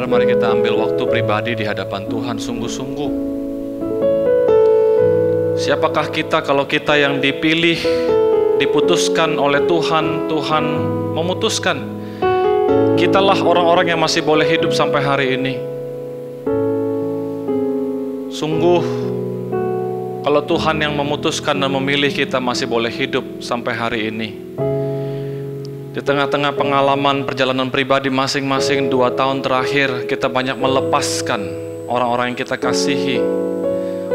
Saudara, mari kita ambil waktu pribadi di hadapan Tuhan sungguh-sungguh. Siapakah kita kalau kita yang dipilih, diputuskan oleh Tuhan, Tuhan memutuskan. Kitalah orang-orang yang masih boleh hidup sampai hari ini. Sungguh, kalau Tuhan yang memutuskan dan memilih kita masih boleh hidup sampai hari ini. Di tengah-tengah pengalaman perjalanan pribadi masing-masing 2 tahun terakhir, kita banyak melepaskan orang-orang yang kita kasihi,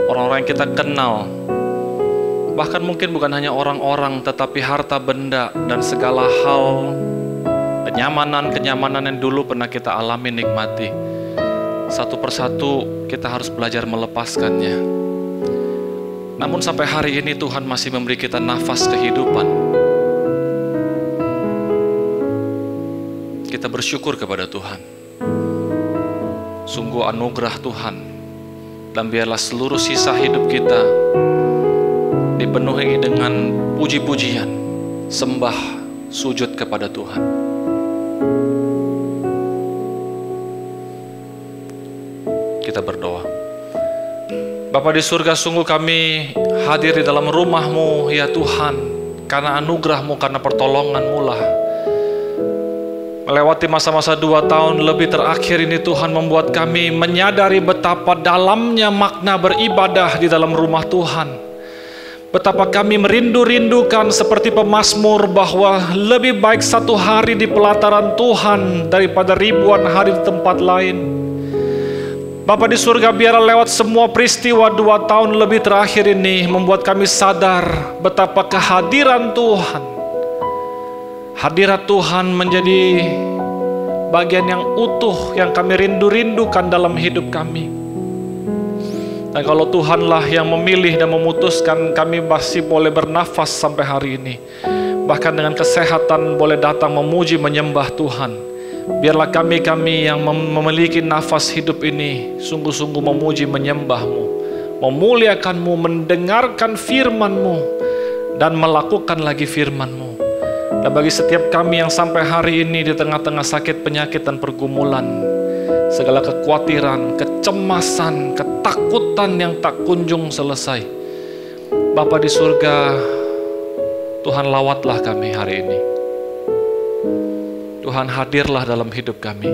orang-orang yang kita kenal. Bahkan mungkin bukan hanya orang-orang, tetapi harta benda dan segala hal, kenyamanan yang dulu pernah kita alami, nikmati. Satu persatu kita harus belajar melepaskannya. Namun sampai hari ini Tuhan masih memberi kita nafas kehidupan. Kita bersyukur kepada Tuhan. Sungguh anugerah Tuhan. Dan biarlah seluruh sisa hidup kita dipenuhi dengan puji-pujian, sembah, sujud kepada Tuhan. Kita berdoa. Bapa di surga, sungguh kami hadir di dalam rumah-Mu ya Tuhan, karena anugerah-Mu, karena pertolongan-Mu lah. Melewati masa-masa 2 tahun lebih terakhir ini, Tuhan membuat kami menyadari betapa dalamnya makna beribadah di dalam rumah Tuhan. Betapa kami merindu-rindukan seperti pemazmur bahwa lebih baik 1 hari di pelataran Tuhan daripada ribuan hari di tempat lain. Bapa di surga, biarlah lewat semua peristiwa 2 tahun lebih terakhir ini membuat kami sadar betapa kehadiran Tuhan, hadirat Tuhan menjadi bagian yang utuh yang kami rindu-rindukan dalam hidup kami. Dan kalau Tuhanlah yang memilih dan memutuskan, kami masih boleh bernafas sampai hari ini. Bahkan dengan kesehatan boleh datang memuji menyembah Tuhan. Biarlah kami yang memiliki nafas hidup ini sungguh-sungguh memuji menyembah-Mu, memuliakan-Mu, mendengarkan firman-Mu, dan melakukan lagi firman-Mu. Dan bagi setiap kami yang sampai hari ini di tengah-tengah sakit, penyakit, dan pergumulan, segala kekhawatiran, kecemasan, ketakutan yang tak kunjung selesai, Bapa di surga, Tuhan lawatlah kami hari ini. Tuhan hadirlah dalam hidup kami.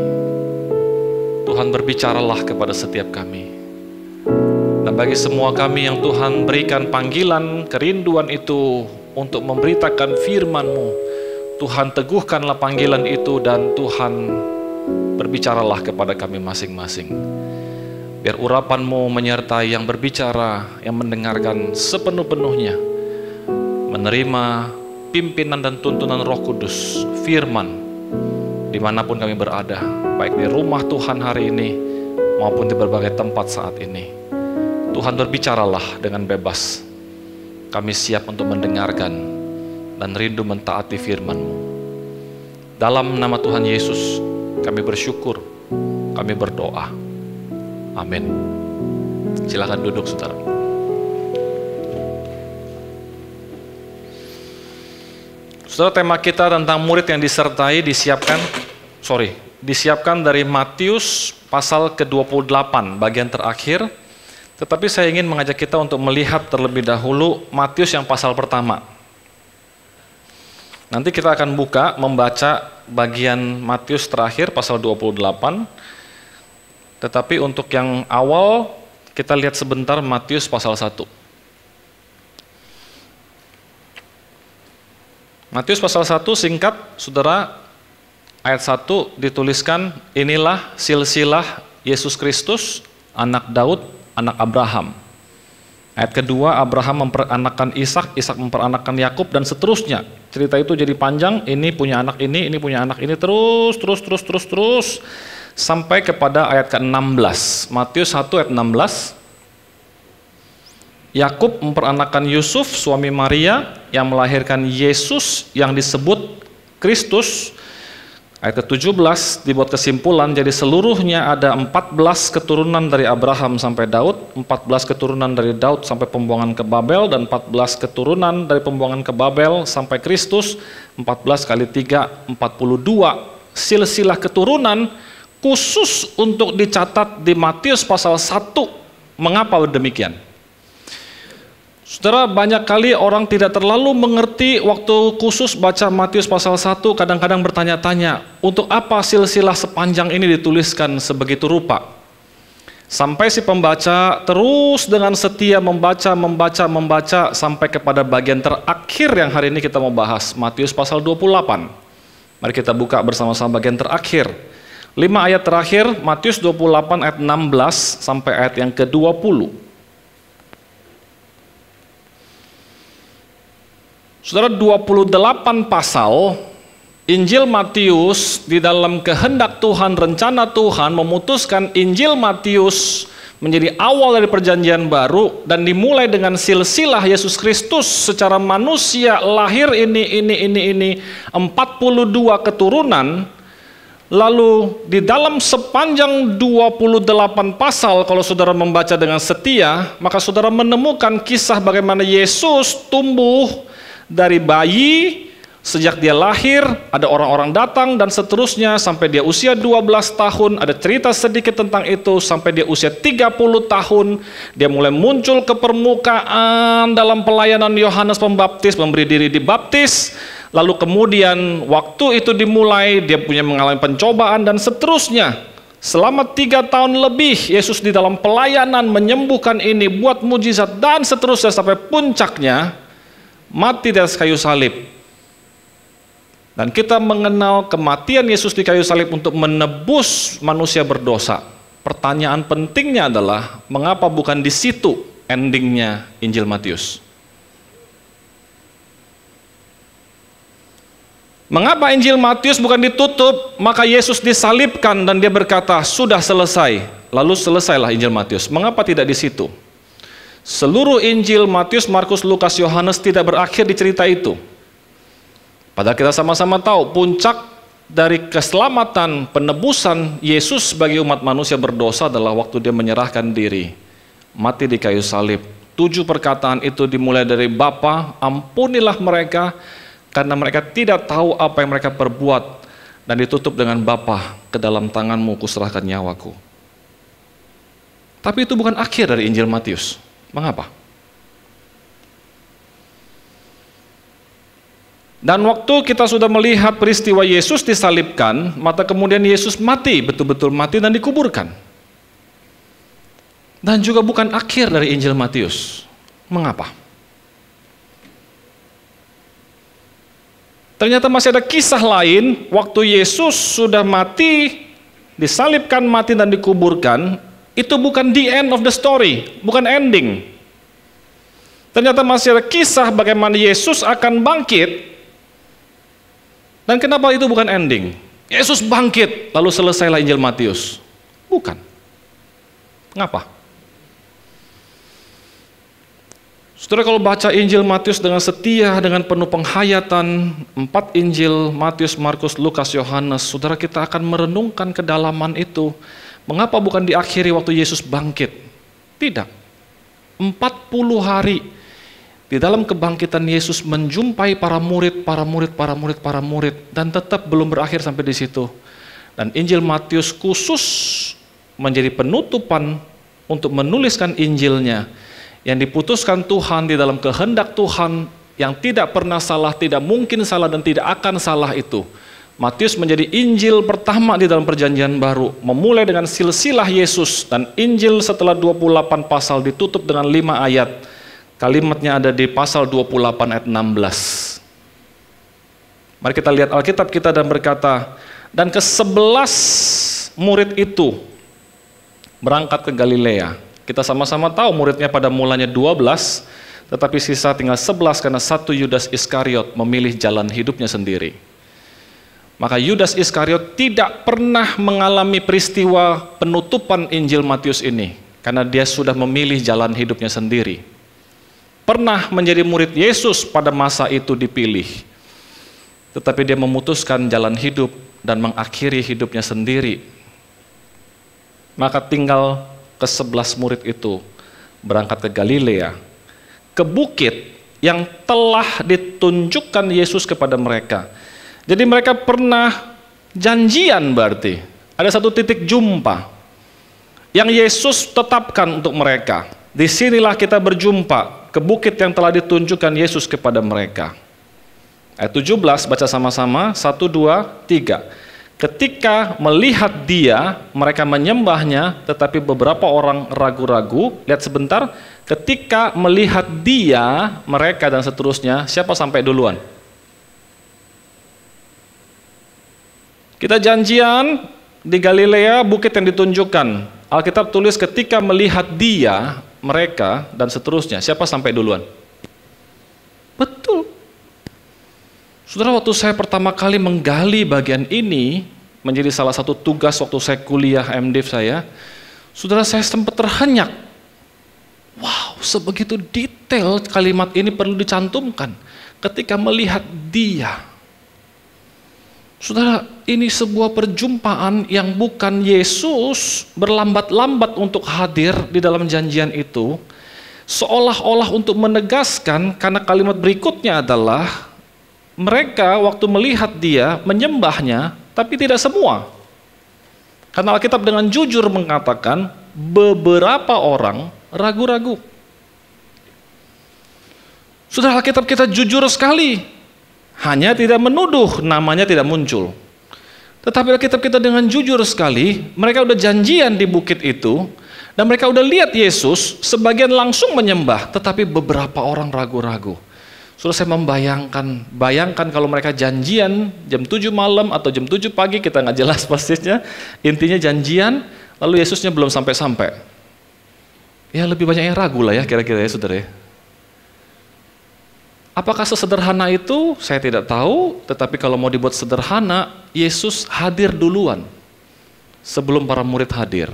Tuhan berbicaralah kepada setiap kami. Dan bagi semua kami yang Tuhan berikan panggilan, kerinduan itu untuk memberitakan firman-Mu, Tuhan teguhkanlah panggilan itu dan Tuhan berbicaralah kepada kami masing-masing. Biar urapan-Mu menyertai yang berbicara, yang mendengarkan sepenuh-penuhnya, menerima pimpinan dan tuntunan Roh Kudus, firman, dimanapun kami berada, baik di rumah Tuhan hari ini maupun di berbagai tempat saat ini. Tuhan berbicaralah dengan bebas. Kami siap untuk mendengarkan dan rindu mentaati firman-Mu. Dalam nama Tuhan Yesus kami bersyukur, kami berdoa. Amin. Silakan duduk, saudara. Saudara, tema kita tentang murid yang disertai disiapkan dari Matius pasal ke-28 bagian terakhir. Tetapi saya ingin mengajak kita untuk melihat terlebih dahulu Matius yang pasal pertama. Nanti kita akan membaca bagian Matius terakhir pasal 28. Tetapi untuk yang awal kita lihat sebentar Matius pasal 1. Matius pasal 1 singkat, saudara, ayat 1 dituliskan, inilah silsilah Yesus Kristus, anak Daud, anak Abraham. Ayat kedua, Abraham memperanakan Ishak, Ishak memperanakan Yakub, dan seterusnya. Cerita itu jadi panjang, ini punya anak ini punya anak ini, terus, sampai kepada ayat ke-16. Matius 1 ayat 16. Yakub memperanakan Yusuf, suami Maria, yang melahirkan Yesus yang disebut Kristus. Ayat ke-17 dibuat kesimpulan, jadi seluruhnya ada 14 keturunan dari Abraham sampai Daud, 14 keturunan dari Daud sampai pembuangan ke Babel, dan 14 keturunan dari pembuangan ke Babel sampai Kristus. 14 kali 3, 42 silsilah keturunan khusus untuk dicatat di Matius pasal 1. Mengapa demikian? Saudara, banyak kali orang tidak terlalu mengerti waktu khusus baca Matius pasal 1, kadang-kadang bertanya-tanya, untuk apa silsilah sepanjang ini dituliskan sebegitu rupa? Sampai si pembaca terus dengan setia membaca sampai kepada bagian terakhir yang hari ini kita mau bahas, Matius pasal 28. Mari kita buka bersama-sama bagian terakhir. 5 ayat terakhir, Matius 28 ayat 16 sampai ayat yang ke-20. Saudara, 28 pasal Injil Matius di dalam kehendak Tuhan, rencana Tuhan memutuskan Injil Matius menjadi awal dari perjanjian baru dan dimulai dengan silsilah Yesus Kristus secara manusia lahir ini 42 keturunan. Lalu di dalam sepanjang 28 pasal, kalau saudara membaca dengan setia, maka saudara menemukan kisah bagaimana Yesus tumbuh dari bayi. Sejak dia lahir, ada orang-orang datang dan seterusnya sampai dia usia 12 tahun, ada cerita sedikit tentang itu, sampai dia usia 30 tahun, dia mulai muncul ke permukaan dalam pelayanan Yohanes Pembaptis, memberi diri dibaptis, lalu kemudian waktu itu dimulai, dia punya mengalami pencobaan dan seterusnya. Selama 3 tahun lebih, Yesus di dalam pelayanan menyembuhkan ini, buat mujizat dan seterusnya sampai puncaknya, mati di atas kayu salib. Dan kita mengenal kematian Yesus di kayu salib untuk menebus manusia berdosa. Pertanyaan pentingnya adalah, mengapa bukan di situ endingnya Injil Matius? Mengapa Injil Matius bukan ditutup, maka Yesus disalibkan dan dia berkata, sudah selesai. Lalu selesailah Injil Matius. Mengapa tidak di situ? Seluruh Injil Matius, Markus, Lukas, Yohanes tidak berakhir di cerita itu. Padahal kita sama-sama tahu puncak dari keselamatan penebusan Yesus bagi umat manusia berdosa adalah waktu dia menyerahkan diri, mati di kayu salib. 7 perkataan itu dimulai dari Bapa, ampunilah mereka karena mereka tidak tahu apa yang mereka perbuat, dan ditutup dengan Bapa, ke dalam tanganmu kuserahkan nyawaku. Tapi itu bukan akhir dari Injil Matius. Mengapa? Dan waktu kita sudah melihat peristiwa Yesus disalibkan, maka kemudian Yesus mati, betul-betul mati dan dikuburkan. Dan juga bukan akhir dari Injil Matius. Mengapa? Ternyata masih ada kisah lain, waktu Yesus sudah mati, disalibkan, mati dan dikuburkan, itu bukan the end of the story, bukan ending. Ternyata masih ada kisah bagaimana Yesus akan bangkit. Dan kenapa itu bukan ending? Yesus bangkit, lalu selesailah Injil Matius. Bukan. Mengapa? Saudara, kalau baca Injil Matius dengan setia, dengan penuh penghayatan, 4 Injil, Matius, Markus, Lukas, Yohanes, saudara, kita akan merenungkan kedalaman itu. Mengapa bukan diakhiri waktu Yesus bangkit? Tidak. 40 hari di dalam kebangkitan Yesus menjumpai para murid, dan tetap belum berakhir sampai di situ. Dan Injil Matius khusus menjadi penutupan untuk menuliskan Injilnya, yang diputuskan Tuhan di dalam kehendak Tuhan yang tidak pernah salah, tidak mungkin salah dan tidak akan salah itu. Matius menjadi Injil pertama di dalam perjanjian baru, memulai dengan silsilah Yesus, dan Injil setelah 28 pasal ditutup dengan 5 ayat. Kalimatnya ada di pasal 28 ayat 16. Mari kita lihat Alkitab kita dan berkata, dan ke-11 murid itu berangkat ke Galilea. Kita sama-sama tahu muridnya pada mulanya 12, tetapi sisa tinggal 11 karena satu Yudas Iskariot memilih jalan hidupnya sendiri. Maka Yudas Iskariot tidak pernah mengalami peristiwa penutupan Injil Matius ini, karena dia sudah memilih jalan hidupnya sendiri. Pernah menjadi murid Yesus pada masa itu dipilih, tetapi dia memutuskan jalan hidup dan mengakhiri hidupnya sendiri. Maka tinggal ke-11 murid itu berangkat ke Galilea, ke bukit yang telah ditunjukkan Yesus kepada mereka. Jadi mereka pernah janjian berarti. Ada satu titik jumpa yang Yesus tetapkan untuk mereka. Disinilah kita berjumpa ke bukit yang telah ditunjukkan Yesus kepada mereka. Ayat 17, baca sama-sama, 1, 2, 3. Ketika melihat dia, mereka menyembahnya, tetapi beberapa orang ragu-ragu. Lihat sebentar, ketika melihat dia, mereka dan seterusnya, siapa sampai duluan? Kita janjian di Galilea, bukit yang ditunjukkan. Alkitab tulis ketika melihat dia, mereka dan seterusnya, siapa sampai duluan? Betul. Saudara, waktu saya pertama kali menggali bagian ini, menjadi salah satu tugas waktu saya kuliah MDiv saya, saudara, saya sempat terhenyak. Wow, sebegitu detail kalimat ini perlu dicantumkan. Ketika melihat dia. Saudara, ini sebuah perjumpaan yang bukan Yesus berlambat-lambat untuk hadir di dalam janjian itu, seolah-olah untuk menegaskan, karena kalimat berikutnya adalah mereka waktu melihat dia menyembahnya, tapi tidak semua. Karena Alkitab dengan jujur mengatakan beberapa orang ragu-ragu. Saudara, Alkitab kita jujur sekali, hanya tidak menuduh, namanya tidak muncul. Tetapi Alkitab kita dengan jujur sekali, mereka udah janjian di bukit itu, dan mereka udah lihat Yesus, sebagian langsung menyembah, tetapi beberapa orang ragu-ragu. Sudah saya bayangkan kalau mereka janjian jam 7 malam atau jam 7 pagi, kita nggak jelas persisnya, intinya janjian, lalu Yesusnya belum sampai-sampai. Ya lebih banyak yang ragu lah ya kira-kira ya saudara ya. Apakah sesederhana itu? Saya tidak tahu, tetapi kalau mau dibuat sederhana, Yesus hadir duluan sebelum para murid hadir.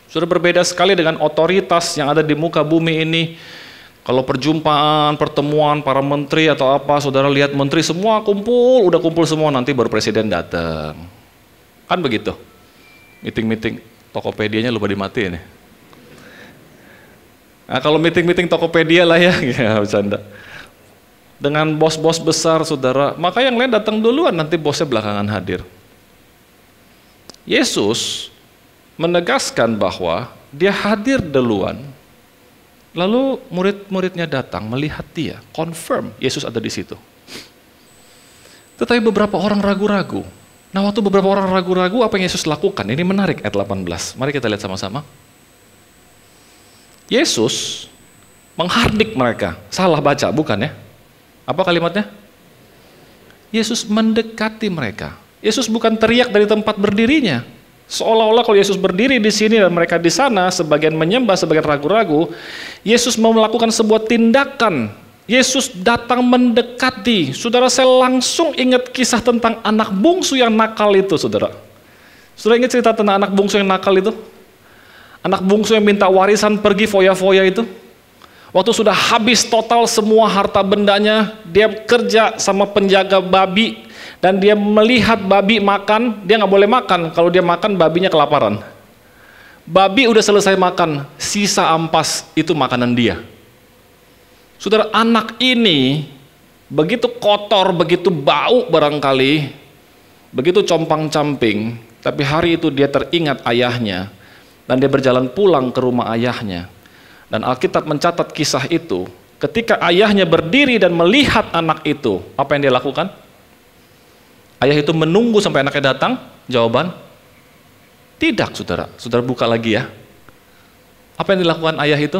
Sudah berbeda sekali dengan otoritas yang ada di muka bumi ini. Kalau perjumpaan, pertemuan para menteri atau apa, saudara lihat menteri semua kumpul, udah kumpul semua, nanti baru presiden datang. Kan begitu. Meeting-meeting Tokopedia-nya lupa dimatiin ya. Nah, kalau meeting-meeting Tokopedia lah ya, ya bercanda. Dengan bos-bos besar, saudara, maka yang lain datang duluan, nanti bosnya belakangan hadir. Yesus menegaskan bahwa dia hadir duluan. Lalu murid-muridnya datang melihat dia, confirm Yesus ada di situ. Tetapi beberapa orang ragu-ragu. Nah, waktu beberapa orang ragu-ragu, apa yang Yesus lakukan? Ini menarik, ayat 18. Mari kita lihat sama-sama. Yesus menghardik mereka. Salah baca, bukan ya? Apa kalimatnya? Yesus mendekati mereka. Yesus bukan teriak dari tempat berdirinya. Seolah-olah kalau Yesus berdiri di sini dan mereka di sana, sebagian menyembah, sebagian ragu-ragu, Yesus mau melakukan sebuah tindakan. Yesus datang mendekati. Saudara, saya langsung ingat kisah tentang anak bungsu yang nakal itu, saudara. Saudara ingat cerita tentang anak bungsu yang nakal itu? Anak bungsu yang minta warisan pergi foya-foya itu? Waktu sudah habis total semua harta bendanya, dia kerja sama penjaga babi, dan dia melihat babi makan, dia nggak boleh makan. Kalau dia makan, babinya kelaparan. Babi udah selesai makan, sisa ampas itu makanan dia. Saudara, anak ini begitu kotor, begitu bau barangkali, begitu compang-camping, tapi hari itu dia teringat ayahnya, dan dia berjalan pulang ke rumah ayahnya. Dan Alkitab mencatat kisah itu, ketika ayahnya berdiri dan melihat anak itu, apa yang dia lakukan? Ayah itu menunggu sampai anaknya datang? Jawaban, tidak, saudara. Saudara buka lagi ya. Apa yang dilakukan ayah itu?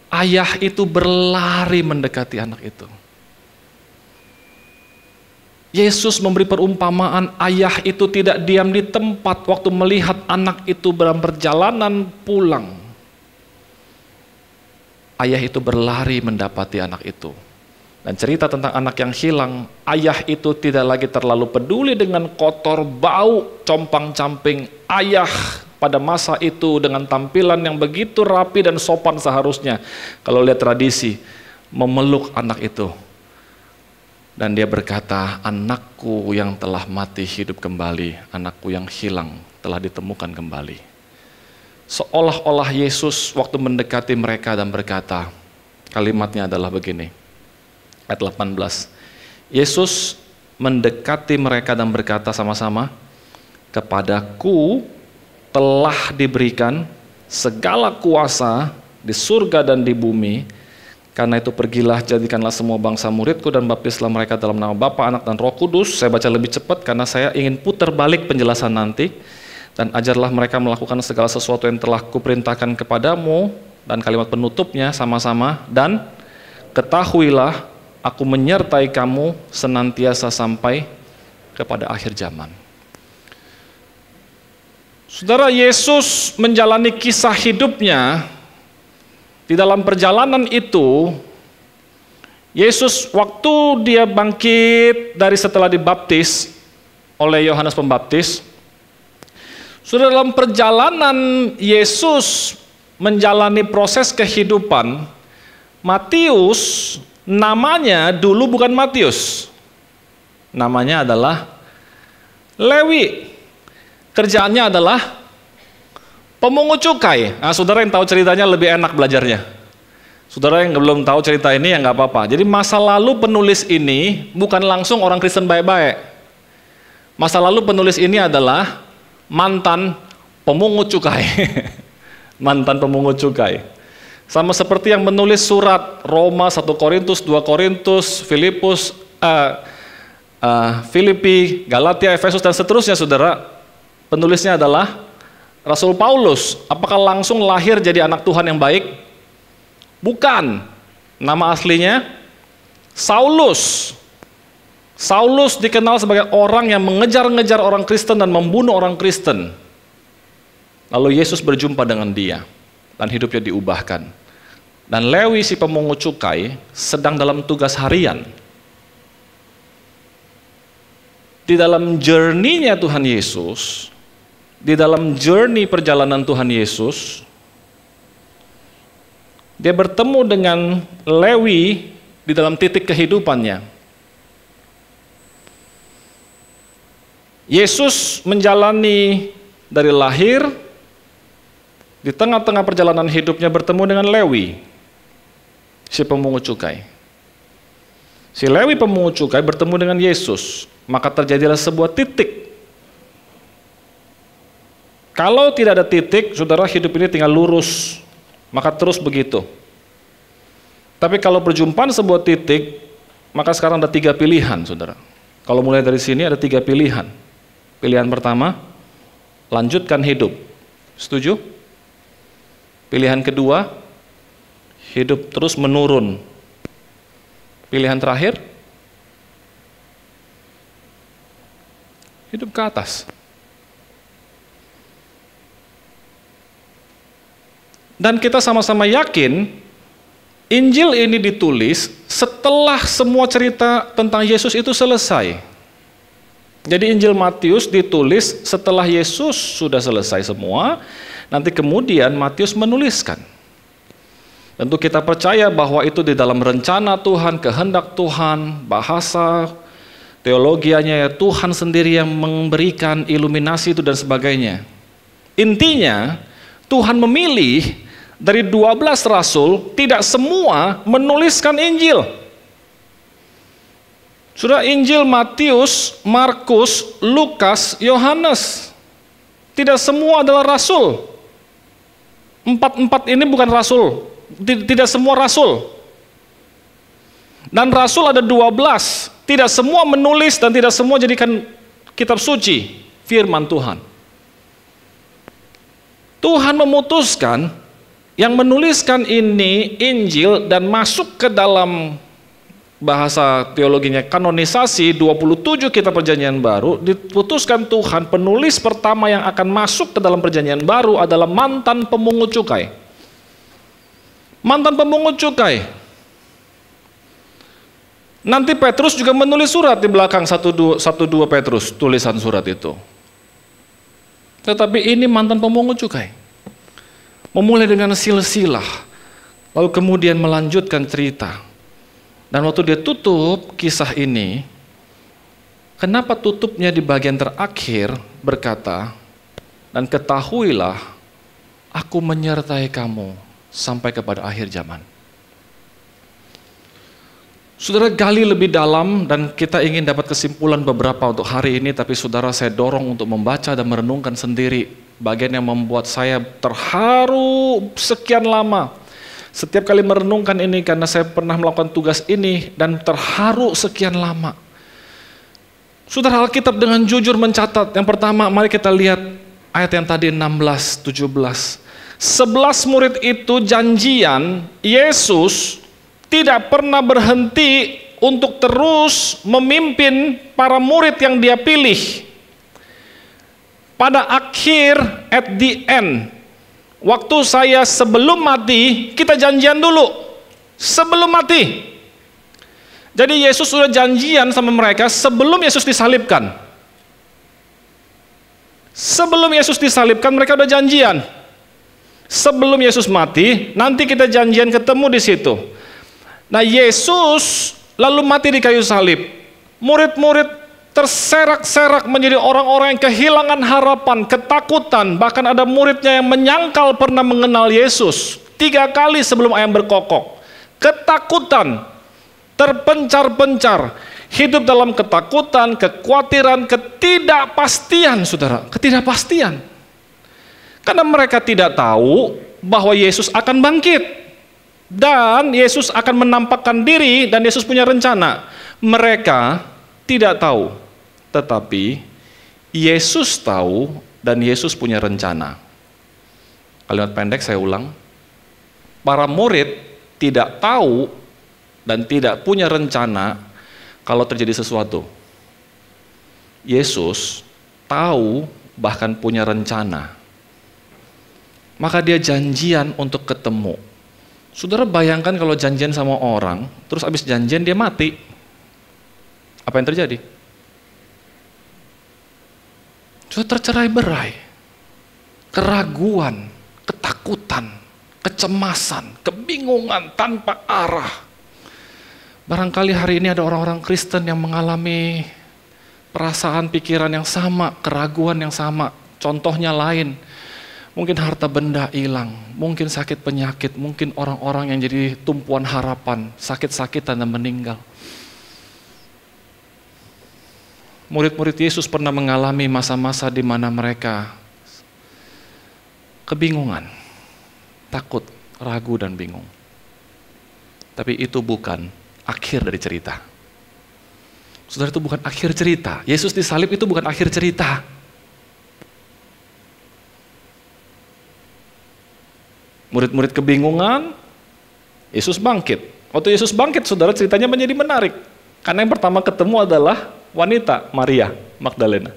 Ayah itu berlari mendekati anak itu. Yesus memberi perumpamaan, ayah itu tidak diam di tempat waktu melihat anak itu dalam perjalanan pulang. Ayah itu berlari mendapati anak itu. Dan cerita tentang anak yang hilang, ayah itu tidak lagi terlalu peduli dengan kotor, bau, compang-camping. Ayah pada masa itu dengan tampilan yang begitu rapi dan sopan seharusnya, kalau lihat tradisi, memeluk anak itu. Dan dia berkata, anakku yang telah mati hidup kembali, anakku yang hilang telah ditemukan kembali. Seolah-olah Yesus waktu mendekati mereka dan berkata, kalimatnya adalah begini. Ayat 18, Yesus mendekati mereka dan berkata sama-sama, kepadaku telah diberikan segala kuasa di surga dan di bumi. Karena itu pergilah, jadikanlah semua bangsa muridku dan baptislah mereka dalam nama Bapa, Anak, dan Roh Kudus. Saya baca lebih cepat karena saya ingin putar balik penjelasan nanti. Dan ajarlah mereka melakukan segala sesuatu yang telah kuperintahkan kepadamu. Dan kalimat penutupnya sama-sama, dan ketahuilah aku menyertai kamu senantiasa sampai kepada akhir zaman. Saudara, Yesus menjalani kisah hidupnya. Di dalam perjalanan itu, Yesus waktu dia bangkit dari setelah dibaptis oleh Yohanes Pembaptis, sudah dalam perjalanan Yesus menjalani proses kehidupan, Matius namanya dulu bukan Matius, namanya adalah Lewi. Kerjaannya adalah pemungut cukai. Nah, saudara yang tahu ceritanya lebih enak belajarnya. Saudara yang belum tahu cerita ini ya nggak apa-apa. Jadi masa lalu penulis ini bukan langsung orang Kristen baik-baik. Masa lalu penulis ini adalah mantan pemungut cukai. Mantan pemungut cukai. Sama seperti yang menulis surat Roma, 1 Korintus, 2 Korintus, Filipi, Galatia, Efesus, dan seterusnya, saudara. Penulisnya adalah Rasul Paulus. Apakah langsung lahir jadi anak Tuhan yang baik? Bukan. Nama aslinya Saulus. Saulus dikenal sebagai orang yang mengejar-ngejar orang Kristen dan membunuh orang Kristen. Lalu Yesus berjumpa dengan dia dan hidupnya diubahkan. Dan Lewi si pemungut cukai sedang dalam tugas harian. Di dalam journey-nya Tuhan Yesus, di dalam journey perjalanan Tuhan Yesus, dia bertemu dengan Lewi di dalam titik kehidupannya. Yesus menjalani dari lahir, di tengah-tengah perjalanan hidupnya bertemu dengan Lewi, si pemungut cukai. Si Lewi pemungut cukai bertemu dengan Yesus, maka terjadilah sebuah titik. Kalau tidak ada titik, saudara, hidup ini tinggal lurus, maka terus begitu. Tapi kalau perjumpaan sebuah titik, maka sekarang ada 3 pilihan, saudara. Kalau mulai dari sini ada 3 pilihan. Pilihan pertama, lanjutkan hidup. Setuju? Pilihan kedua, hidup terus menurun. Pilihan terakhir, hidup ke atas. Dan kita sama-sama yakin Injil ini ditulis setelah semua cerita tentang Yesus itu selesai. Jadi Injil Matius ditulis setelah Yesus sudah selesai semua, nanti kemudian Matius menuliskan. Tentu kita percaya bahwa itu di dalam rencana Tuhan, kehendak Tuhan, bahasa teologianya ya Tuhan sendiri yang memberikan iluminasi itu dan sebagainya. Intinya Tuhan memilih dari 12 rasul, tidak semua menuliskan Injil. Sudah Injil Matius, Markus, Lukas, Yohanes. Tidak semua adalah rasul. 4 ini bukan rasul. Tidak semua rasul. Dan rasul ada 12. Tidak semua menulis dan tidak semua jadikan kitab suci, firman Tuhan. Tuhan memutuskan yang menuliskan ini Injil dan masuk ke dalam bahasa teologinya kanonisasi 27 kitab perjanjian baru, diputuskan Tuhan penulis pertama yang akan masuk ke dalam perjanjian baru adalah mantan pemungut cukai. Mantan pemungut cukai. Nanti Petrus juga menulis surat di belakang 1-2 Petrus, tulisan surat itu. Tetapi ini mantan pemungut cukai. Memulai dengan silsilah, lalu kemudian melanjutkan cerita. Dan waktu dia tutup kisah ini, kenapa tutupnya di bagian terakhir berkata, dan ketahuilah, aku menyertai kamu sampai kepada akhir zaman. Saudara gali lebih dalam dan kita ingin dapat kesimpulan beberapa untuk hari ini, tapi saudara saya dorong untuk membaca dan merenungkan sendiri bagian yang membuat saya terharu sekian lama. Setiap kali merenungkan ini karena saya pernah melakukan tugas ini dan terharu sekian lama. Saudara, Alkitab dengan jujur mencatat, yang pertama mari kita lihat ayat yang tadi 16, 17. 11 murid itu janjian, Yesus tidak pernah berhenti untuk terus memimpin para murid yang dia pilih. Pada akhir, at the end, waktu saya sebelum mati, kita janjian dulu. Sebelum mati. Jadi Yesus sudah janjian sama mereka sebelum Yesus disalibkan. Sebelum Yesus disalibkan, mereka udah janjian. Sebelum Yesus mati, nanti kita janjian ketemu di situ. Nah, Yesus lalu mati di kayu salib. Murid-murid terserak-serak menjadi orang-orang yang kehilangan harapan, ketakutan. Bahkan ada muridnya yang menyangkal pernah mengenal Yesus 3 kali sebelum ayam berkokok. Ketakutan, terpencar-pencar, hidup dalam ketakutan, kekhawatiran, ketidakpastian, saudara. Ketidakpastian. Karena mereka tidak tahu bahwa Yesus akan bangkit. Dan Yesus akan menampakkan diri dan Yesus punya rencana. Mereka tidak tahu, tetapi Yesus tahu dan Yesus punya rencana. Kalimat pendek saya ulang. Para murid tidak tahu dan tidak punya rencana kalau terjadi sesuatu. Yesus tahu bahkan punya rencana. Maka dia janjian untuk ketemu. Saudara bayangkan kalau janjian sama orang, terus abis janjian dia mati. Apa yang terjadi? Sudah tercerai-berai. Keraguan, ketakutan, kecemasan, kebingungan tanpa arah. Barangkali hari ini ada orang-orang Kristen yang mengalami perasaan pikiran yang sama, keraguan yang sama. Contohnya lain. Mungkin harta benda hilang, mungkin sakit penyakit, mungkin orang-orang yang jadi tumpuan harapan, sakit-sakitan dan meninggal. Murid-murid Yesus pernah mengalami masa-masa di mana mereka kebingungan, takut, ragu dan bingung. Tapi itu bukan akhir dari cerita. Saudara, itu bukan akhir cerita. Yesus disalib itu bukan akhir cerita. Murid-murid kebingungan, Yesus bangkit. Waktu Yesus bangkit, saudara, ceritanya menjadi menarik. Karena yang pertama ketemu adalah wanita, Maria Magdalena.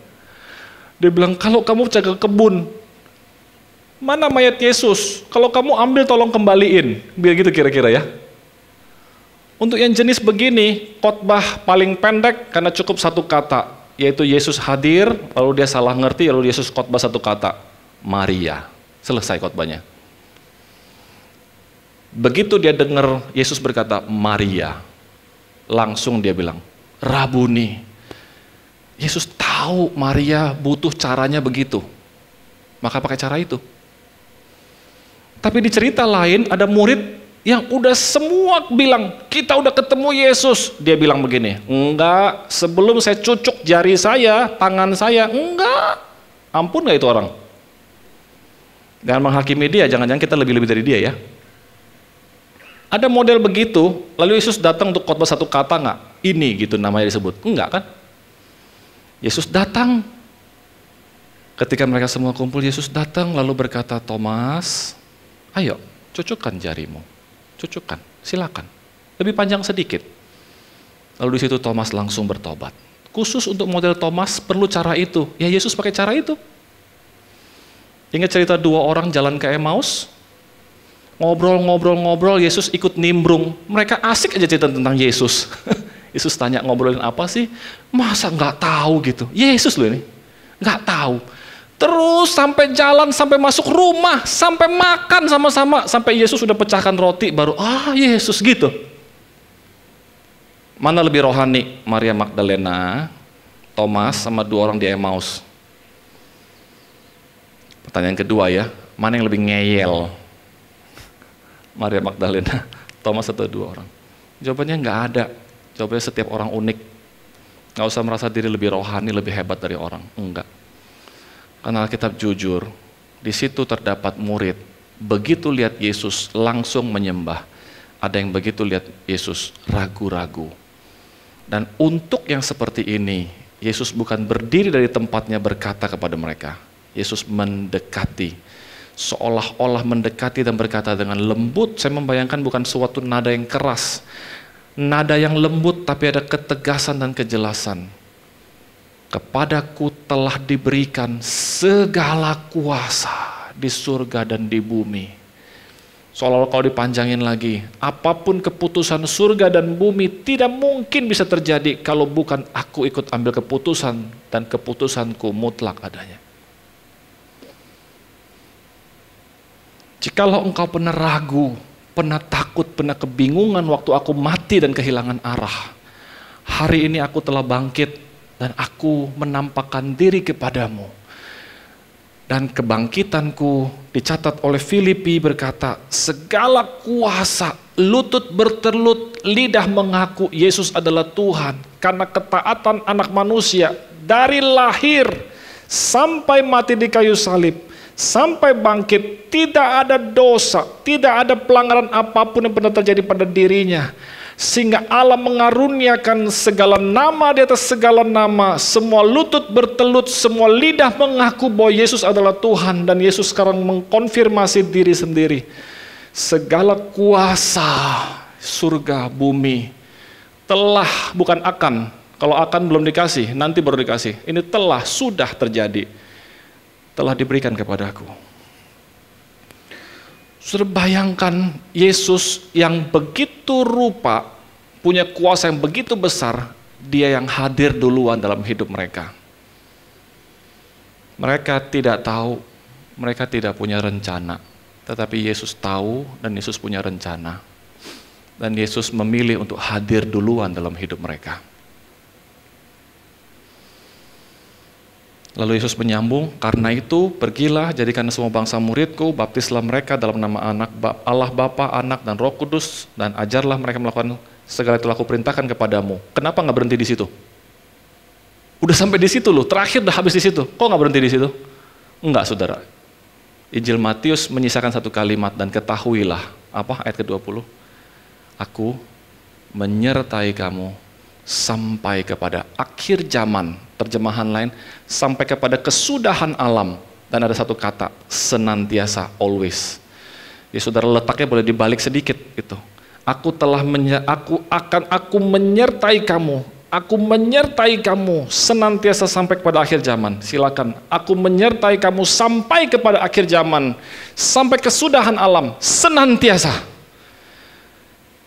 Dia bilang, kalau kamu jaga kebun, mana mayat Yesus? Kalau kamu ambil tolong kembaliin. Biar gitu kira-kira ya. Untuk yang jenis begini, khotbah paling pendek karena cukup 1 kata. Yaitu Yesus hadir, lalu dia salah ngerti, lalu Yesus khotbah 1 kata. Maria. Selesai khotbahnya. Begitu dia dengar Yesus berkata Maria, langsung dia bilang Rabuni. Yesus tahu Maria butuh caranya begitu, maka pakai cara itu. Tapi di cerita lain ada murid yang udah semua bilang kita udah ketemu Yesus. Dia bilang begini, enggak, sebelum saya cucuk jari saya, tangan saya, enggak. Ampun gak itu orang? Jangan menghakimi dia, jangan-jangan kita lebih-lebih dari dia ya. Ada model begitu, lalu Yesus datang untuk khotbah 1 kata nggak? Ini gitu namanya disebut. Enggak kan? Yesus datang. Ketika mereka semua kumpul, Yesus datang lalu berkata, Thomas, ayo cucukkan jarimu. Cucukkan, silakan. Lebih panjang sedikit. Lalu di situ Thomas langsung bertobat. Khusus untuk model Thomas perlu cara itu. Ya Yesus pakai cara itu. Ingat cerita 2 orang jalan ke Emmaus? Ngobrol, Yesus ikut nimbrung. Mereka asik aja cerita tentang Yesus. Yesus tanya ngobrolin apa sih? Masa nggak tahu gitu? Yesus loh ini, nggak tahu. Terus sampai jalan, sampai masuk rumah, sampai makan sama-sama, sampai Yesus sudah pecahkan roti, baru Yesus gitu. Mana lebih rohani? Maria Magdalena, Thomas, sama 2 orang di Emmaus? Pertanyaan kedua ya, mana yang lebih ngeyel? Maria Magdalena, Thomas atau 2 orang? Jawabannya nggak ada. Coba setiap orang unik. Gak usah merasa diri lebih rohani, lebih hebat dari orang. Enggak. Karena Alkitab jujur, di situ terdapat murid. Begitu lihat Yesus langsung menyembah. Ada yang begitu lihat Yesus ragu-ragu. Dan untuk yang seperti ini, Yesus bukan berdiri dari tempatnya berkata kepada mereka. Yesus mendekati. Seolah-olah mendekati dan berkata dengan lembut. Saya membayangkan bukan suatu nada yang keras. Nada yang lembut tapi ada ketegasan dan kejelasan. Kepadaku telah diberikan segala kuasa di surga dan di bumi. Seolah-olah kalau dipanjangin lagi, apapun keputusan surga dan bumi tidak mungkin bisa terjadi kalau bukan aku ikut ambil keputusan dan keputusanku mutlak adanya. Jikalau engkau pernah ragu, pernah takut, pernah kebingungan waktu aku mati dan kehilangan arah, hari ini aku telah bangkit dan aku menampakkan diri kepadamu. Dan kebangkitanku dicatat oleh Filipi berkata, segala kuasa, lutut bertelut, lidah mengaku Yesus adalah Tuhan. Karena ketaatan anak manusia dari lahir sampai mati di kayu salib, sampai bangkit, tidak ada dosa, tidak ada pelanggaran apapun yang pernah terjadi pada dirinya. Sehingga Allah mengaruniakan segala nama di atas segala nama, semua lutut bertelut, semua lidah mengaku bahwa Yesus adalah Tuhan, dan Yesus sekarang mengkonfirmasi diri sendiri. Segala kuasa surga bumi telah, bukan akan, kalau akan belum dikasih, nanti baru dikasih. Ini telah, sudah terjadi, telah diberikan kepadaku. Sudah bayangkan Yesus yang begitu rupa, punya kuasa yang begitu besar, dia yang hadir duluan dalam hidup mereka. Mereka tidak tahu, mereka tidak punya rencana, tetapi Yesus tahu dan Yesus punya rencana. Dan Yesus memilih untuk hadir duluan dalam hidup mereka. Lalu Yesus menyambung, karena itu pergilah, jadikan semua bangsa muridku, baptislah mereka dalam nama Allah Bapa, Anak, dan Roh Kudus, dan ajarlah mereka melakukan segala yang telah aku perintahkan kepadamu. Kenapa nggak berhenti di situ? Udah sampai di situ loh, terakhir udah habis di situ. Kok nggak berhenti di situ? Enggak, saudara. Injil Matius menyisakan satu kalimat, dan ketahuilah, apa ayat ke-20? Aku menyertai kamu sampai kepada akhir zaman. Terjemahan lain, sampai kepada kesudahan alam. Dan ada satu kata, senantiasa, always. Ya saudara, letaknya boleh dibalik sedikit gitu. Aku menyertai kamu. Aku menyertai kamu senantiasa sampai kepada akhir zaman. Silakan, aku menyertai kamu sampai kepada akhir zaman, sampai kesudahan alam, senantiasa.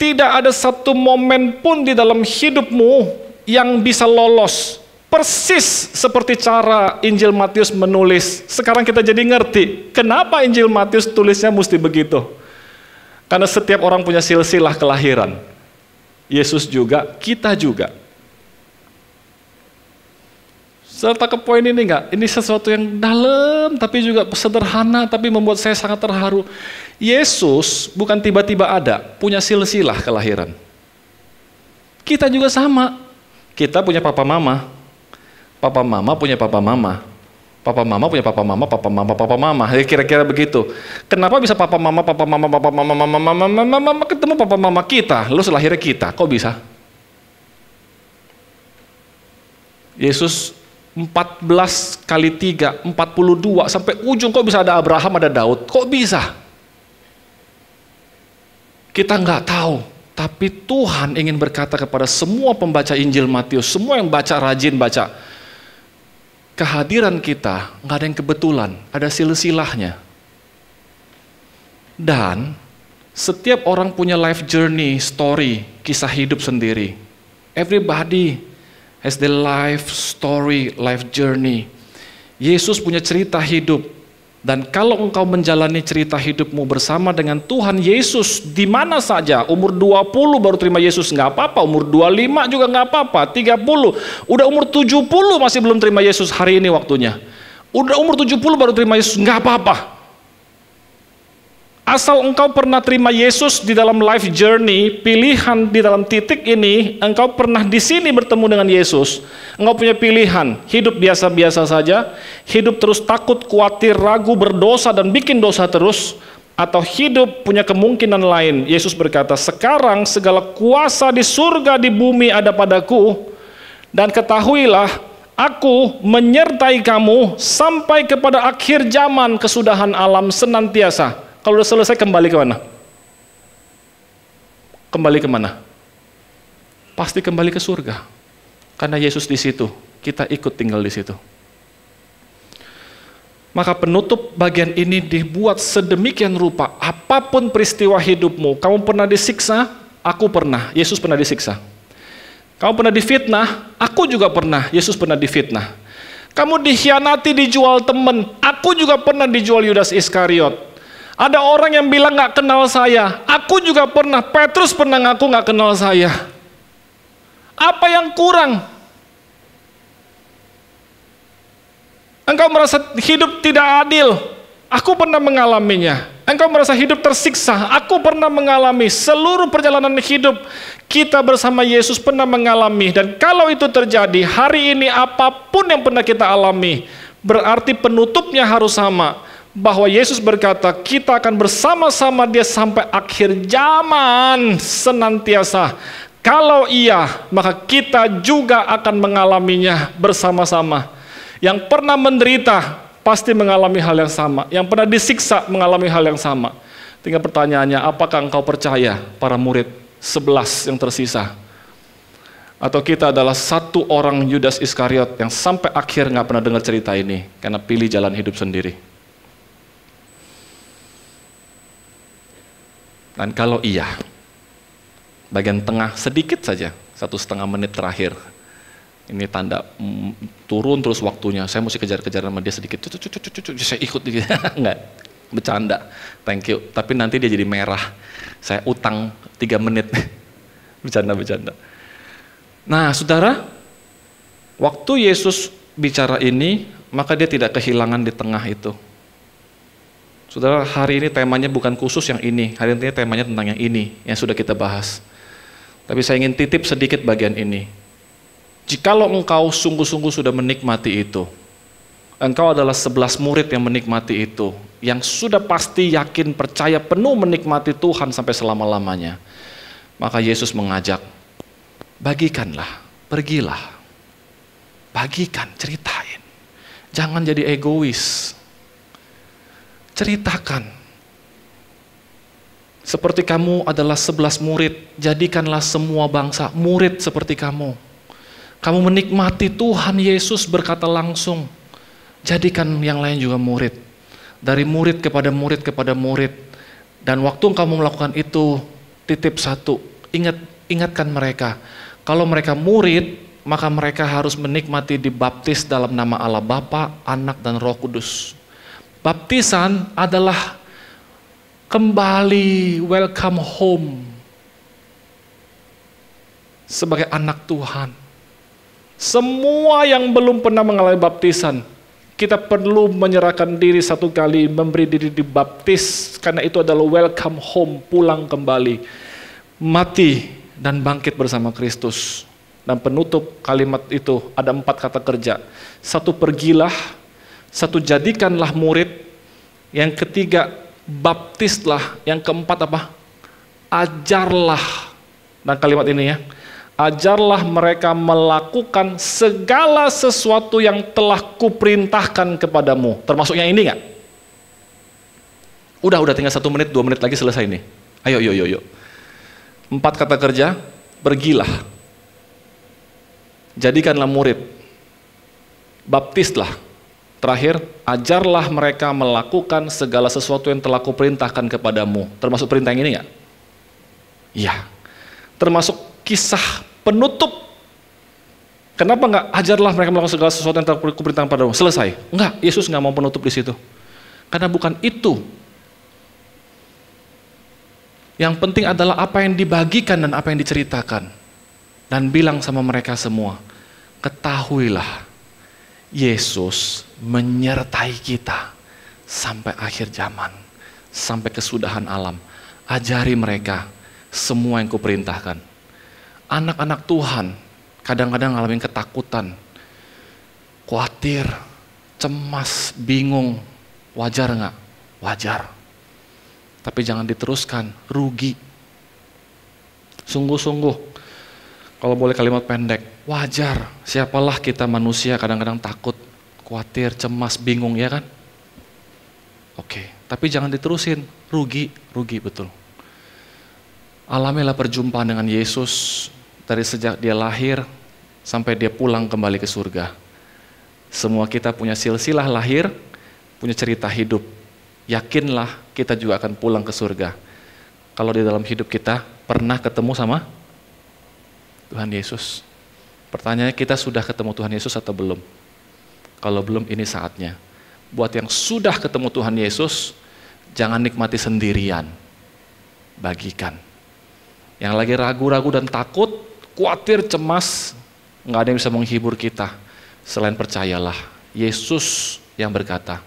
Tidak ada satu momen pun di dalam hidupmu yang bisa lolos. Persis seperti cara Injil Matius menulis. Sekarang kita jadi ngerti kenapa Injil Matius tulisnya mesti begitu. Karena setiap orang punya silsilah kelahiran. Yesus juga, kita juga. Serta ke poin ini enggak? Ini sesuatu yang dalam tapi juga sederhana tapi membuat saya sangat terharu. Yesus bukan tiba-tiba ada, punya silsilah kelahiran. Kita juga sama. Kita punya papa mama. Papa mama punya papa mama. Papa mama punya papa mama, papa mama, papa mama. Kira-kira begitu. Kenapa bisa papa mama ketemu papa mama kita? Lalu selahirnya kita. Kok bisa? Yesus 14 kali 3, 42 sampai ujung kok bisa ada Abraham, ada Daud? Kok bisa? Kita nggak tahu, tapi Tuhan ingin berkata kepada semua pembaca Injil Matius, semua yang baca, rajin baca, kehadiran kita nggak ada yang kebetulan, ada silsilahnya. Dan setiap orang punya life journey, story, kisah hidup sendiri. Everybody has the life story, life journey. Yesus punya cerita hidup. Dan kalau engkau menjalani cerita hidupmu bersama dengan Tuhan Yesus di mana saja, umur 20 baru terima Yesus, nggak apa-apa, umur 25 juga nggak apa-apa, 30, udah umur 70 masih belum terima Yesus, hari ini waktunya. Udah umur 70 baru terima Yesus, nggak apa-apa. Asal engkau pernah terima Yesus di dalam life journey, pilihan di dalam titik ini, engkau pernah di sini bertemu dengan Yesus, engkau punya pilihan, hidup biasa-biasa saja, hidup terus takut, khawatir, ragu, berdosa, dan bikin dosa terus, atau hidup punya kemungkinan lain. Yesus berkata, sekarang segala kuasa di surga, di bumi ada padaku, dan ketahuilah, aku menyertai kamu sampai kepada akhir zaman, kesudahan alam senantiasa. Kalau sudah selesai, kembali ke mana? Kembali ke mana? Pasti kembali ke surga. Karena Yesus di situ, kita ikut tinggal di situ. Maka penutup bagian ini dibuat sedemikian rupa. Apapun peristiwa hidupmu, kamu pernah disiksa, aku pernah, Yesus pernah disiksa. Kamu pernah difitnah, aku juga pernah, Yesus pernah difitnah. Kamu dikhianati, dijual teman, aku juga pernah dijual Yudas Iskariot. Ada orang yang bilang gak kenal saya, aku juga pernah, Petrus pernah ngaku gak kenal saya. Apa yang kurang? Engkau merasa hidup tidak adil, aku pernah mengalaminya. Engkau merasa hidup tersiksa, aku pernah mengalami. Seluruh perjalanan hidup kita bersama Yesus pernah mengalami. Dan kalau itu terjadi, hari ini apapun yang pernah kita alami, berarti penutupnya harus sama. Bahwa Yesus berkata, kita akan bersama-sama dia sampai akhir zaman senantiasa. Kalau iya, maka kita juga akan mengalaminya bersama-sama. Yang pernah menderita, pasti mengalami hal yang sama. Yang pernah disiksa, mengalami hal yang sama. Tinggal pertanyaannya, apakah engkau percaya para murid 11 yang tersisa? Atau kita adalah satu orang Yudas Iskariot yang sampai akhir nggak pernah dengar cerita ini, karena pilih jalan hidup sendiri. Dan kalau iya, bagian tengah sedikit saja, 1,5 menit terakhir, ini tanda turun terus waktunya, saya mesti kejar-kejar sama dia sedikit, saya ikut, enggak, bercanda, thank you, tapi nanti dia jadi merah, saya utang 3 menit, bercanda. Nah saudara, waktu Yesus bicara ini, maka dia tidak kehilangan di tengah itu. Saudara, hari ini temanya bukan khusus yang ini, hari ini temanya tentang yang ini, yang sudah kita bahas. Tapi saya ingin titip sedikit bagian ini. Jikalau engkau sungguh-sungguh sudah menikmati itu, engkau adalah 11 murid yang menikmati itu, yang sudah pasti yakin, percaya, penuh menikmati Tuhan sampai selama-lamanya. Maka Yesus mengajak, bagikanlah, pergilah, bagikan, ceritain. Jangan jadi egois. Ceritakan. Seperti kamu adalah 11 murid, jadikanlah semua bangsa murid seperti kamu. Kamu menikmati Tuhan Yesus berkata langsung, jadikan yang lain juga murid. Dari murid kepada murid kepada murid. Dan waktu kamu melakukan itu, titip satu, ingatkan mereka. Kalau mereka murid, maka mereka harus menikmati dibaptis dalam nama Allah Bapa, Anak, dan Roh Kudus. Baptisan adalah kembali, welcome home sebagai anak Tuhan. Semua yang belum pernah mengalami baptisan, kita perlu menyerahkan diri satu kali, memberi diri dibaptis, karena itu adalah welcome home, pulang kembali, mati dan bangkit bersama Kristus. Dan penutup kalimat itu ada 4 kata kerja. 1, pergilah. 1, jadikanlah murid. Yang ketiga, baptislah. Yang keempat apa? Ajarlah. Dan kalimat ini ya, ajarlah mereka melakukan segala sesuatu yang telah kuperintahkan kepadamu. Termasuk yang ini nggak? Udah tinggal 1 menit, 2 menit lagi selesai nih. Ayo. 4 kata kerja, pergilah. Jadikanlah murid. Baptislah. Terakhir, ajarlah mereka melakukan segala sesuatu yang telah kuperintahkan kepadamu. Termasuk perintah yang ini nggak? Iya. Termasuk kisah penutup. Kenapa nggak ajarlah mereka melakukan segala sesuatu yang telah kuperintahkan kepadamu? Selesai. Enggak, Yesus nggak mau penutup di situ. Karena bukan itu. Yang penting adalah apa yang dibagikan dan apa yang diceritakan. Dan bilang sama mereka semua, ketahuilah, Yesus menyertai kita sampai akhir zaman, sampai kesudahan alam. Ajari mereka semua yang kuperintahkan. Anak-anak Tuhan kadang-kadang ngalamin ketakutan, khawatir, cemas, bingung. Wajar nggak? Wajar. Tapi jangan diteruskan, rugi. Sungguh-sungguh, kalau boleh kalimat pendek, wajar. Siapalah kita manusia kadang-kadang takut, khawatir, cemas, bingung, ya kan? Oke, tapi jangan diterusin, rugi betul. Alamilah perjumpaan dengan Yesus dari sejak dia lahir sampai dia pulang kembali ke surga. Semua kita punya silsilah lahir, punya cerita hidup. Yakinlah kita juga akan pulang ke surga. Kalau di dalam hidup kita pernah ketemu sama Tuhan Yesus. Pertanyaannya, kita sudah ketemu Tuhan Yesus atau belum? Kalau belum, ini saatnya. Buat yang sudah ketemu Tuhan Yesus, jangan nikmati sendirian. Bagikan. Yang lagi ragu-ragu dan takut, khawatir, cemas, nggak ada yang bisa menghibur kita. Selain percayalah, Yesus yang berkata,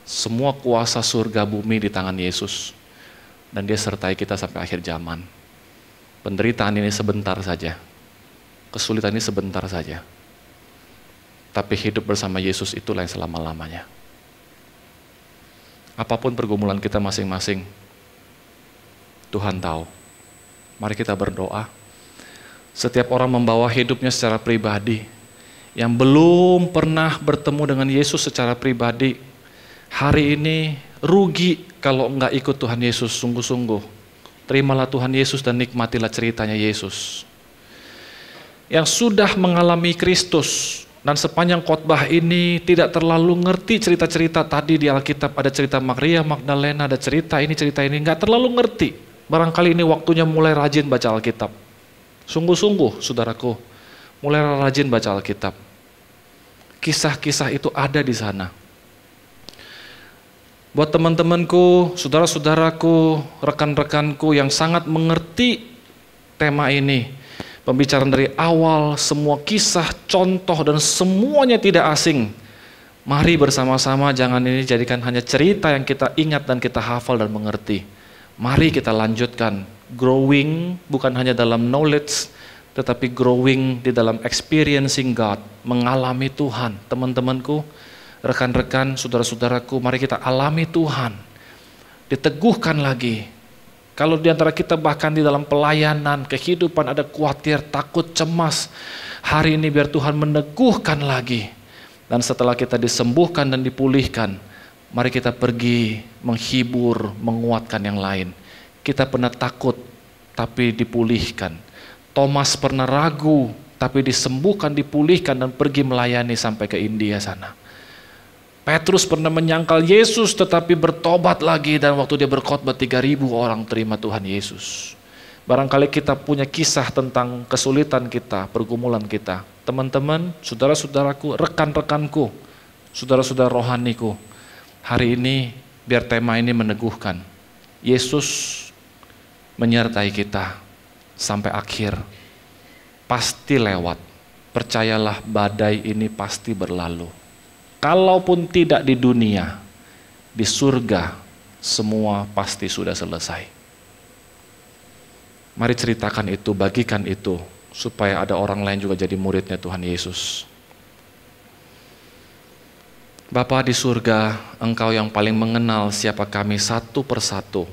semua kuasa surga bumi di tangan Yesus. Dan dia sertai kita sampai akhir zaman. Penderitaan ini sebentar saja. Kesulitan ini sebentar saja. Tapi hidup bersama Yesus itulah yang selama-lamanya. Apapun pergumulan kita masing-masing, Tuhan tahu. Mari kita berdoa. Setiap orang membawa hidupnya secara pribadi. Yang belum pernah bertemu dengan Yesus secara pribadi, hari ini rugi kalau enggak ikut Tuhan Yesus sungguh-sungguh. Terimalah Tuhan Yesus dan nikmatilah ceritanya Yesus. Yang sudah mengalami Kristus dan sepanjang khotbah ini tidak terlalu ngerti cerita-cerita tadi di Alkitab, ada cerita Maria Magdalena, ada cerita ini, enggak terlalu ngerti. Barangkali ini waktunya mulai rajin baca Alkitab. Sungguh-sungguh, saudaraku, mulai rajin baca Alkitab. Kisah-kisah itu ada di sana. Buat teman-temanku, saudara-saudaraku, rekan-rekanku yang sangat mengerti tema ini, pembicaraan dari awal, semua kisah, contoh, dan semuanya tidak asing. Mari bersama-sama, jangan ini jadikan hanya cerita yang kita ingat dan kita hafal dan mengerti. Mari kita lanjutkan, growing bukan hanya dalam knowledge, tetapi growing di dalam experiencing God, mengalami Tuhan. Teman-temanku, rekan-rekan, saudara-saudaraku, mari kita alami Tuhan. Diteguhkan lagi. Kalau di antara kita bahkan di dalam pelayanan, kehidupan ada khawatir, takut, cemas, hari ini biar Tuhan meneguhkan lagi. Dan setelah kita disembuhkan dan dipulihkan, mari kita pergi menghibur, menguatkan yang lain. Kita pernah takut, tapi dipulihkan. Thomas pernah ragu, tapi disembuhkan, dipulihkan, dan pergi melayani sampai ke India sana. Petrus pernah menyangkal Yesus, tetapi bertobat lagi, dan waktu dia berkhotbah 3.000 orang terima Tuhan Yesus. Barangkali kita punya kisah tentang kesulitan kita, pergumulan kita. Teman-teman, saudara-saudaraku, rekan-rekanku, saudara-saudara rohaniku, hari ini biar tema ini meneguhkan. Yesus menyertai kita sampai akhir. Pasti lewat. Percayalah, badai ini pasti berlalu. Kalaupun tidak di dunia, di surga semua pasti sudah selesai. Mari ceritakan itu, bagikan itu, supaya ada orang lain juga jadi muridnya Tuhan Yesus. Bapa di surga, Engkau yang paling mengenal siapa kami satu persatu.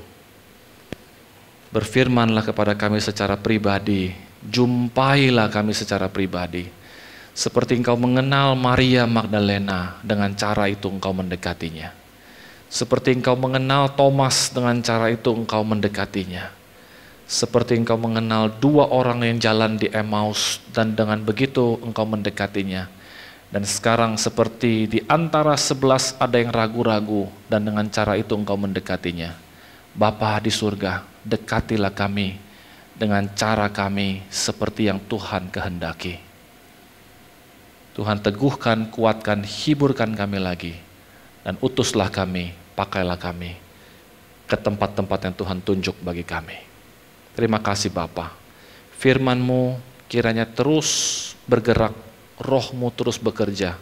Berfirmanlah kepada kami secara pribadi, jumpailah kami secara pribadi. Seperti Engkau mengenal Maria Magdalena, dengan cara itu Engkau mendekatinya. Seperti Engkau mengenal Thomas, dengan cara itu Engkau mendekatinya. Seperti Engkau mengenal 2 orang yang jalan di Emmaus, dan dengan begitu Engkau mendekatinya. Dan sekarang seperti di antara 11 ada yang ragu-ragu, dan dengan cara itu Engkau mendekatinya. Bapa di surga, dekatilah kami dengan cara kami seperti yang Tuhan kehendaki. Tuhan teguhkan, kuatkan, hiburkan kami lagi, dan utuslah kami, pakailah kami ke tempat-tempat yang Tuhan tunjuk bagi kami. Terima kasih Bapa. Firman-Mu kiranya terus bergerak, Roh-Mu terus bekerja.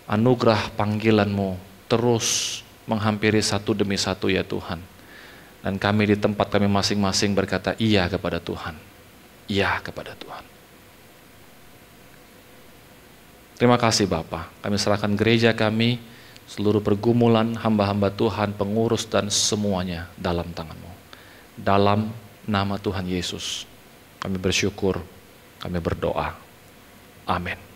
Anugerah panggilan-Mu terus menghampiri satu demi satu ya Tuhan. Dan kami di tempat kami masing-masing berkata iya kepada Tuhan. Iya kepada Tuhan. Terima kasih Bapa. Kami serahkan gereja kami, seluruh pergumulan hamba-hamba Tuhan, pengurus dan semuanya dalam tangan-Mu. Dalam nama Tuhan Yesus, kami bersyukur, kami berdoa. Amin.